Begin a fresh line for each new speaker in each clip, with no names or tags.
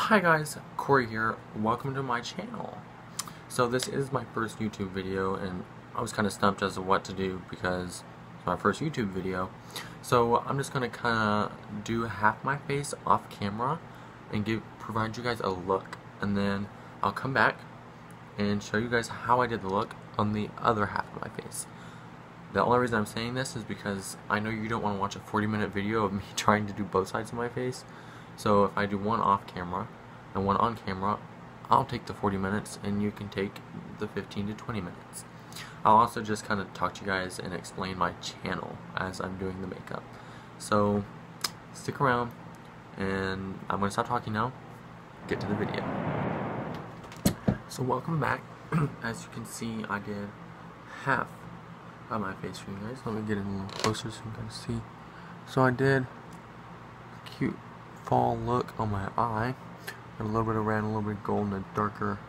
Hi guys, Corey here. Welcome to my channel. So this is my first YouTube video and I was kind of stumped as to what to do because it's my first YouTube video. So I'm just going to kind of do half my face off camera and provide you guys a look, and then I'll come back and show you guys how I did the look on the other half of my face. The only reason I'm saying this is because I know you don't want to watch a 40-minute video of me trying to do both sides of my face. So if I do one off camera and one on camera, I'll take the 40 minutes and you can take the 15 to 20 minutes. I'll also just kind of talk to you guys and explain my channel as I'm doing the makeup. So stick around and I'm going to stop talking now, get to the video. So welcome back. As you can see, I did half of my face for you guys. Let me get in a little closer so you can see. So I did a cute fall look on my eye. Got a little bit of red, a little bit of gold, and a darker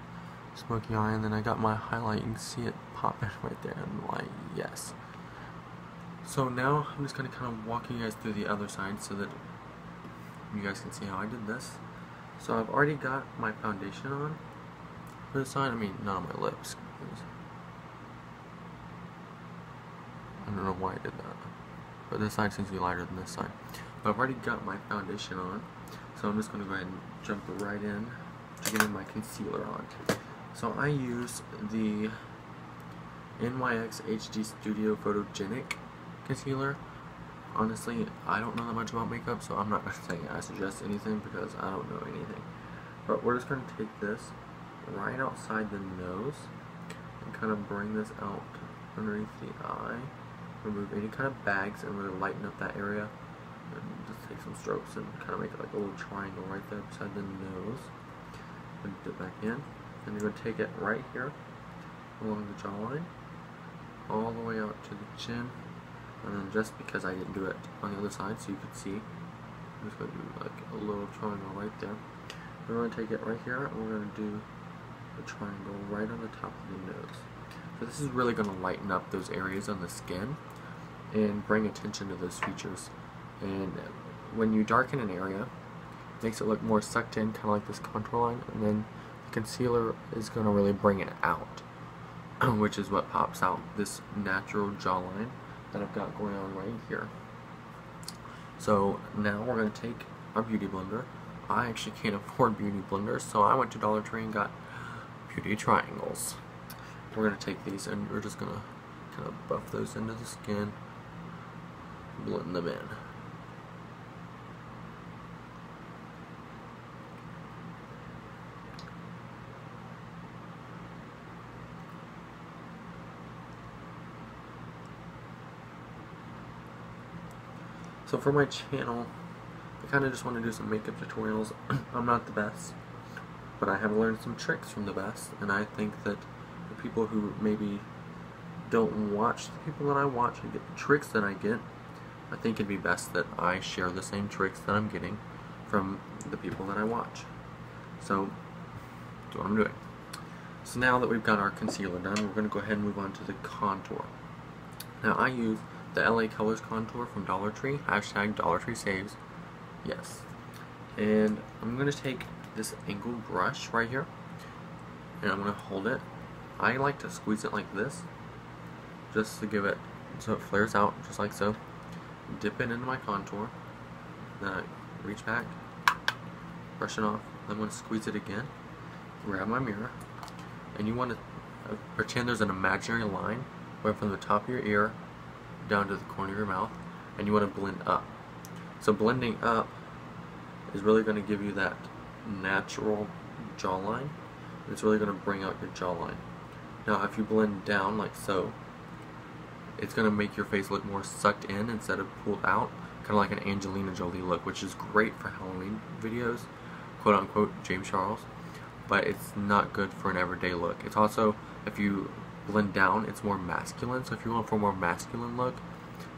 smoky eye, and then I got my highlight. You can see it popping right there. I'm like, yes. So now I'm just going to kind of walk you guys through the other side so that you guys can see how I did this. So I've already got my foundation on for this side. I mean, not on my lips. I don't know why I did that, but this side seems to be lighter than this side. But I've already got my foundation on, so I'm just going to go ahead and jump right in to getting my concealer on. So I use the NYX HD Studio Photogenic concealer. Honestly, I don't know that much about makeup, so I'm not going to say I suggest anything because I don't know anything. But we're just going to take this right outside the nose and kind of bring this out underneath the eye. Remove any kind of bags and really lighten up that area. And just take some strokes and kind of make it like a little triangle right there beside the nose. And dip it back in. And you're going to take it right here along the jawline, all the way out to the chin. And then just because I didn't do it on the other side so you could see, I'm just going to do like a little triangle right there. We're going to take it right here and we're going to do a triangle right on the top of the nose. So this is really going to lighten up those areas on the skin and bring attention to those features. And when you darken an area, it makes it look more sucked in, kind of like this contour line, and then the concealer is going to really bring it out, which is what pops out this natural jawline that I've got going on right here. So now we're going to take our beauty blender. I actually can't afford beauty blenders, so I went to Dollar Tree and got beauty triangles. We're going to take these and we're just going to kind of buff those into the skin, blend them in. So for my channel, I kind of just want to do some makeup tutorials. I'm not the best, but I have learned some tricks from the best, and I think that the people who maybe don't watch the people that I watch and get the tricks that I get, I think it'd be best that I share the same tricks that I'm getting from the people that I watch. So that's what I'm doing. So now that we've got our concealer done, we're going to go ahead and move on to the contour. Now I use the LA Colors contour from Dollar Tree, hashtag Dollar Tree saves, yes. And I'm going to take this angled brush right here, and I'm going to hold it. I like to squeeze it like this, just to give it, so it flares out, just like so. Dip it into my contour, then I reach back, brush it off, then I'm going to squeeze it again, grab my mirror, and you want to pretend there's an imaginary line going from the top of your ear down to the corner of your mouth, and you want to blend up. So blending up is really going to give you that natural jawline. It's really going to bring out your jawline. Now if you blend down like so, it's going to make your face look more sucked in instead of pulled out, kind of like an Angelina Jolie look, which is great for Halloween videos, quote unquote James Charles, but it's not good for an everyday look. It's also, if you blend down, it's more masculine, so if you want for a more masculine look,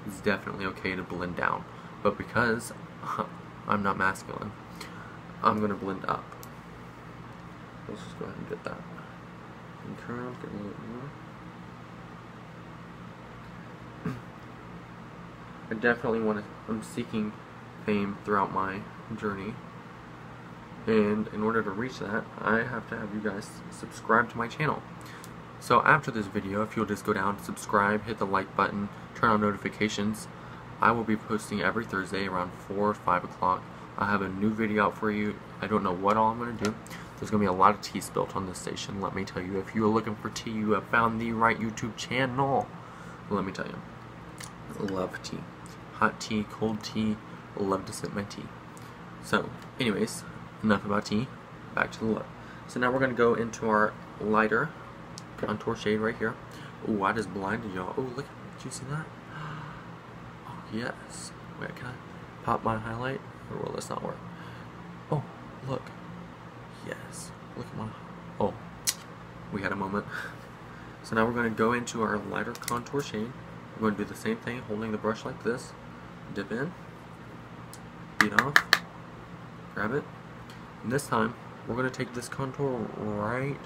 it's definitely okay to blend down. But because I'm not masculine, I'm going to blend up. Let's just go ahead and get that. And curl, get a little bit more. I definitely want to, I'm seeking fame throughout my journey, And in order to reach that, I have to have you guys subscribe to my channel. So after this video, if you'll just go down, subscribe, hit the like button, turn on notifications, I will be posting every Thursday around 4 or 5 o'clock. I'll have a new video out for you. I don't know what all I'm going to do. There's going to be a lot of tea spilt on this station, let me tell you. If you are looking for tea, you have found the right YouTube channel. Let me tell you. I love tea. Hot tea, cold tea, love to sip my tea. So, anyways, enough about tea. Back to the look. So now we're going to go into our lighter contour shade right here. Oh, I just blinded y'all. Oh, look. Did you see that? Oh, yes. Wait, can I pop my highlight? Or will this not work? Oh, look. Yes. Look at my... Oh, we had a moment. So now we're going to go into our lighter contour shade. We're going to do the same thing, holding the brush like this. Dip in. Beat off. Grab it. And this time, we're going to take this contour right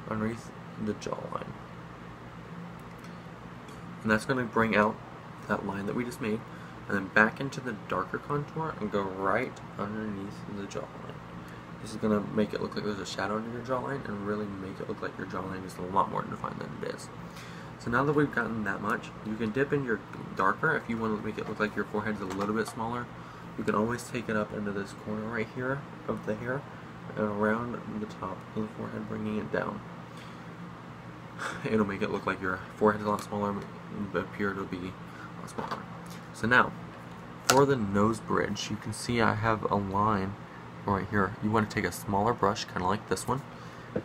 underneath the jawline. And that's going to bring out that line that we just made, and then back into the darker contour and go right underneath the jawline. This is going to make it look like there's a shadow under your jawline and really make it look like your jawline is a lot more defined than it is. So now that we've gotten that much, you can dip in your darker if you want to make it look like your forehead's a little bit smaller. You can always take it up into this corner right here of the hair and around the top of the forehead, bringing it down. It'll make it look like your forehead's a lot smaller, but appear to be a lot smaller. So now, for the nose bridge, you can see I have a line right here. You want to take a smaller brush, kind of like this one,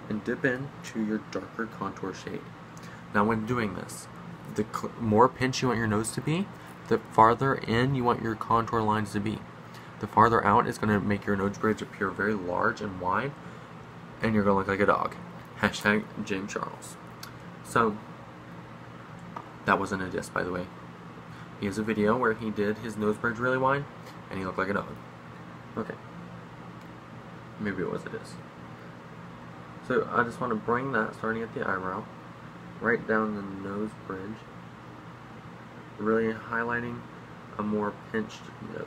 and dip into your darker contour shade. Now when doing this, the more pinch you want your nose to be, the farther in you want your contour lines to be. The farther out is going to make your nose bridge appear very large and wide, and you're going to look like a dog. Hashtag James Charles. So, that wasn't a diss, by the way. He has a video where he did his nose bridge really wide, and he looked like a dog. Okay. Maybe it was a diss. So, I just want to bring that, starting at the eyebrow, right down the nose bridge, really highlighting a more pinched nose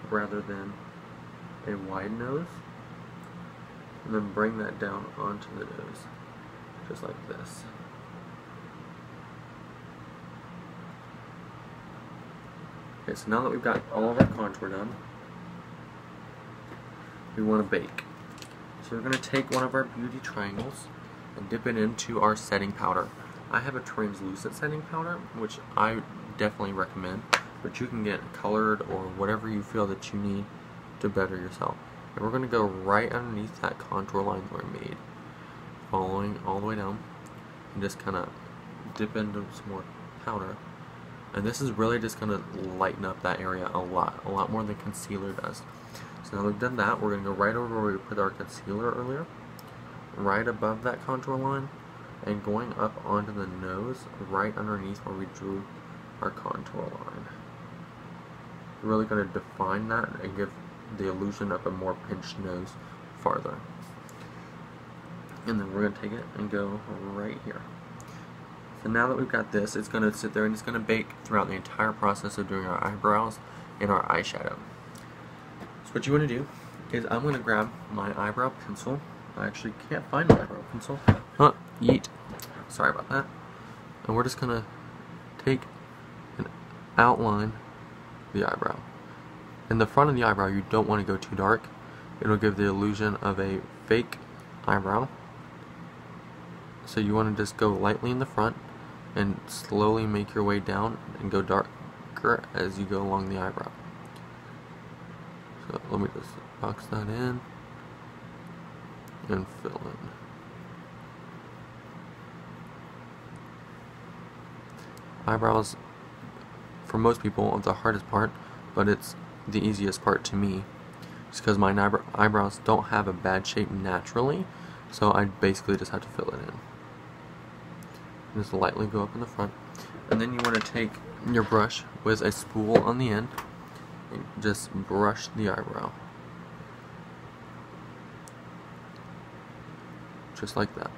rather than a wide nose, and then bring that down onto the nose, just like this. Okay, so now that we've got all of our contour done, we want to bake. So we're going to take one of our beauty triangles and dip it into our setting powder. I have a translucent setting powder, which I definitely recommend, but you can get colored or whatever you feel that you need to better yourself. And we're going to go right underneath that contour line that we made, following all the way down, and just kind of dip into some more powder. And this is really just going to lighten up that area a lot more than concealer does. So now we've done that, we're going to go right over where we put our concealer earlier, right above that contour line, and going up onto the nose, right underneath where we drew our contour line. We're really going to define that and give the illusion of a more pinched nose farther. And then we're going to take it and go right here. So now that we've got this, it's going to sit there and it's going to bake throughout the entire process of doing our eyebrows and our eyeshadow. So what you want to do is I'm going to grab my eyebrow pencil. I actually can't find my eyebrow pencil. Yeet. Sorry about that. And we're just going to take and outline the eyebrow. In the front of the eyebrow, you don't want to go too dark. It'll give the illusion of a fake eyebrow. So you want to just go lightly in the front and slowly make your way down and go darker as you go along the eyebrow. So let me just box that in and fill in. Eyebrows, for most people, are the hardest part, but it's the easiest part to me. Just because my eyebrows don't have a bad shape naturally, so I basically just have to fill it in. Just lightly go up in the front, and then you want to take your brush with a spool on the end and just brush the eyebrow, just like that.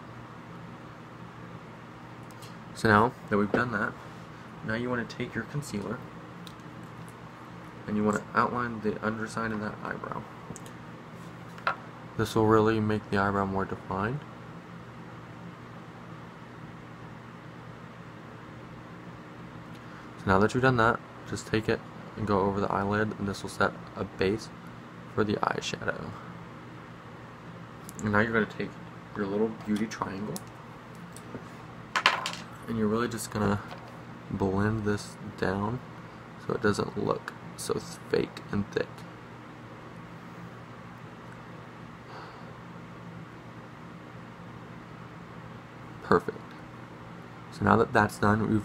So now that we've done that, now you want to take your concealer and you want to outline the underside of that eyebrow. This will really make the eyebrow more defined. So now that you've done that, just take it and go over the eyelid, and this will set a base for the eyeshadow. And now you're going to take your little beauty triangle, and you're really just going to blend this down so it doesn't look so fake and thick. Perfect. So now that that's done, we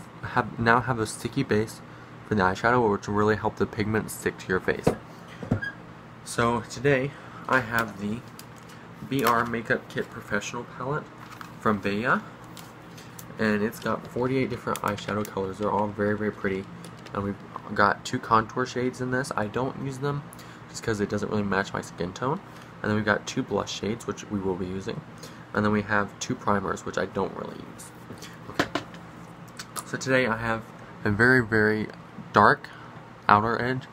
now have a sticky base for the eyeshadow, which will really help the pigment stick to your face. So today I have the BR Makeup Kit Professional Palette from Veya, and it's got 48 different eyeshadow colors. They're all very, very pretty, and we've got 2 contour shades in this. I don't use them just because it doesn't really match my skin tone. And then we've got 2 blush shades, which we will be using. And then we have 2 primers, which I don't really use. Okay. So today I have a very, very dark outer edge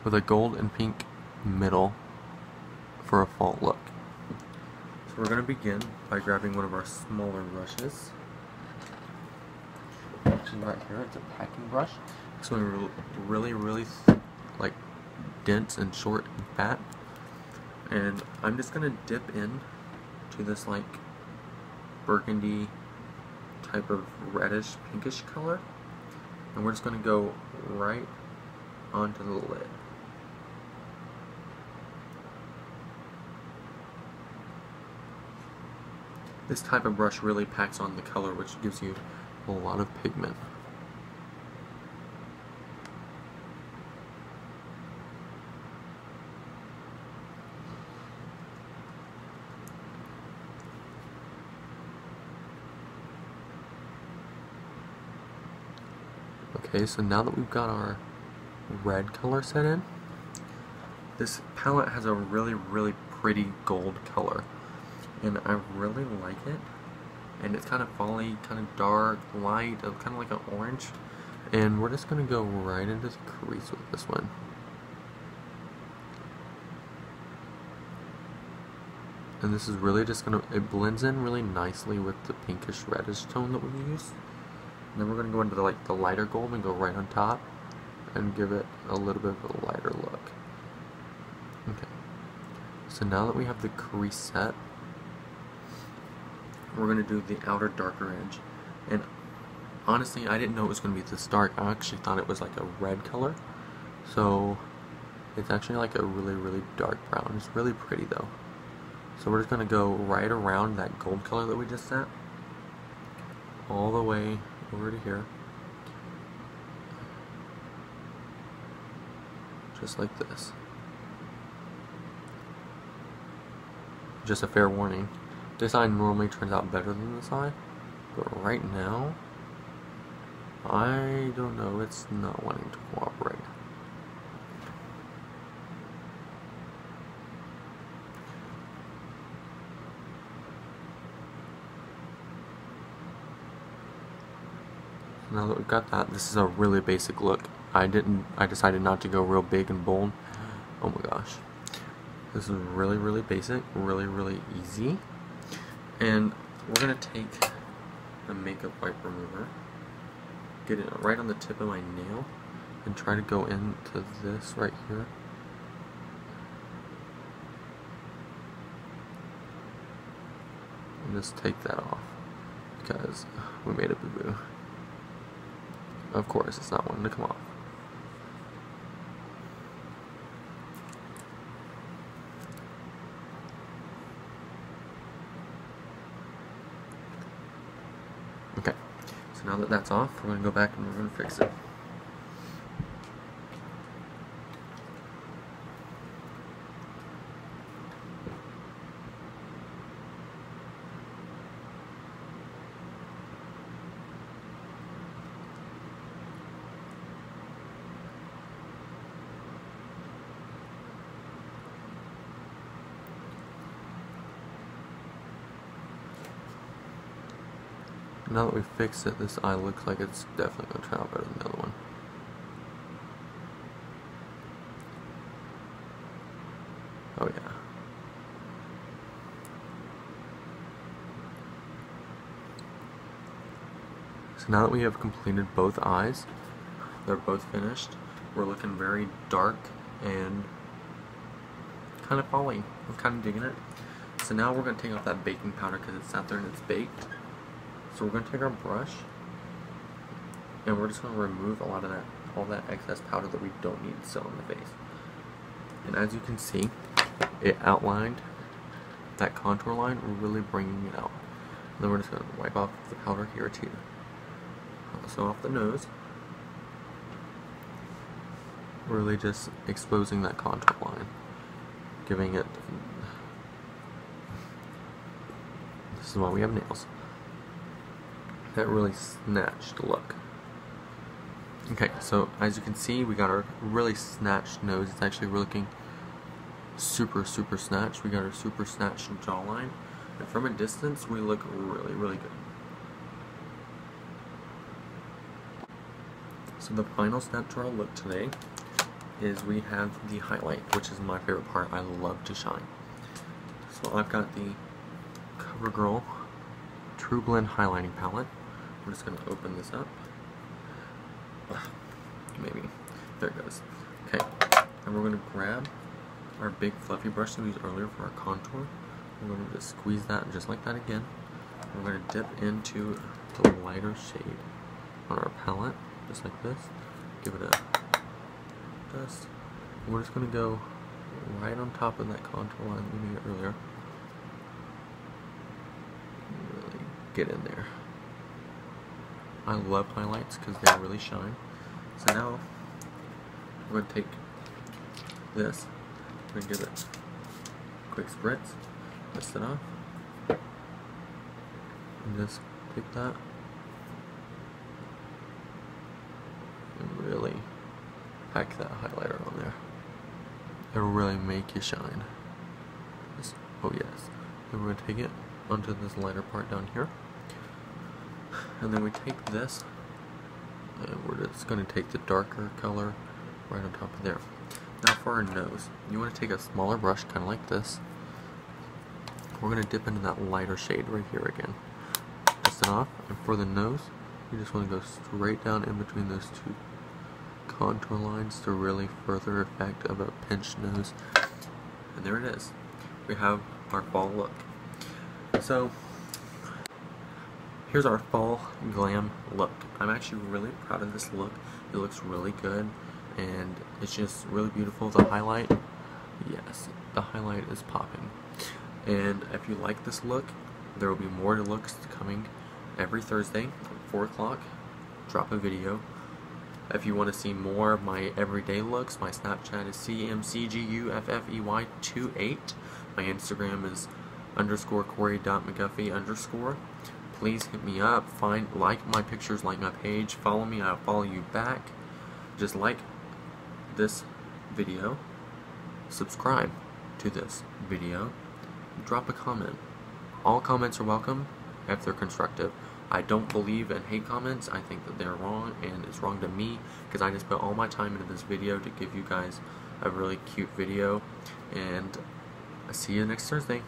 with a gold and pink middle for a fall look. So we're going to begin by grabbing one of our smaller brushes, which is right here. It's a packing brush. It's going to be really, really like dense and short and fat. And I'm just going to dip in to this like burgundy type of reddish pinkish color, and we're just going to go right onto the lid. This type of brush really packs on the color, which gives you a lot of pigment. Okay, so now that we've got our red color set in, this palette has a really, really pretty gold color, and I really like it. And it's kind of folly, kind of dark, light, kind of like an orange. And we're just going to go right into the crease with this one. And this is really just going to, it blends in really nicely with the pinkish reddish tone that we use. And then we're going to go into the lighter gold and go right on top and give it a little bit of a lighter look. Okay. So now that we have the crease set, we're going to do the outer darker edge. And honestly, I didn't know it was going to be this dark. I actually thought it was like a red color. So it's actually like a really, really dark brown. It's really pretty though. So we're just going to go right around that gold color that we just set, all the way over to here, just like this. Just a fair warning, this eye normally turns out better than this eye, but right now, I don't know, it's not wanting to cooperate. Now that we've got that, this is a really basic look. I decided not to go real big and bold. Oh my gosh. This is really, really basic, really, really easy. And we're going to take a makeup wipe remover, get it right on the tip of my nail, and try to go into this right here. And just take that off, because we made a boo-boo. Of course, it's not wanting to come off. Okay, so now that that's off, we're going to go back and we're going to fix it. Now that we've fixed it, this eye looks like it's definitely going to turn out better than the other one. Oh yeah. So now that we have completed both eyes, they're both finished. We're looking very dark and kind of falling. I'm kind of digging it. So now we're going to take off that baking powder because it's sat there and it's baked. So we're going to take our brush and we're just going to remove a lot of that, all that excess powder that we don't need still on the face. And as you can see, it outlined that contour line, really bringing it out. And then we're just going to wipe off the powder here too. Also off the nose. Really just exposing that contour line, giving it. This is why we have nails. That really snatched look. Okay, so as you can see, we got our really snatched nose. It's actually looking super snatched. We got our super snatched jawline, and from a distance, we look really good. So the final step to our look today is we have the highlight, which is my favorite part. I love to shine. So I've got the CoverGirl True Blend highlighting palette. I'm just going to open this up. Maybe. There it goes. Okay. And we're going to grab our big fluffy brush that we used earlier for our contour. We're going to just squeeze that just like that again. We're going to dip into the lighter shade on our palette, just like this. Give it a dust. And we're just going to go right on top of that contour line that we made earlier. Really get in there. I love highlights because they really shine. So now we're going to take this, we're going to give it a quick spritz, twist it off, and just take that and really pack that highlighter on there. It'll really make you shine. Just, oh yes. Then we're going to take it onto this lighter part down here. And then we take this and we're just going to take the darker color right on top of there. Now for our nose, you want to take a smaller brush, kind of like this. We're going to dip into that lighter shade right here again. Twist it off, and for the nose, you just want to go straight down in between those two contour lines to really further effect of a pinched nose. And there it is. We have our fall look. So here's our fall glam look. I'm actually really proud of this look. It looks really good and it's just really beautiful. The highlight, yes, the highlight is popping. And if you like this look, there will be more looks coming every Thursday at 4 o'clock. Drop a video. If you want to see more of my everyday looks, my Snapchat is CMCGUFFEY28. My Instagram is _Corey.McGuffey_. Please hit me up, like my pictures, like my page, follow me, I'll follow you back. Just like this video, subscribe to this video, drop a comment. All comments are welcome if they're constructive. I don't believe in hate comments. I think that they're wrong, and it's wrong to me because I just put all my time into this video to give you guys a really cute video. And I'll see you next Thursday.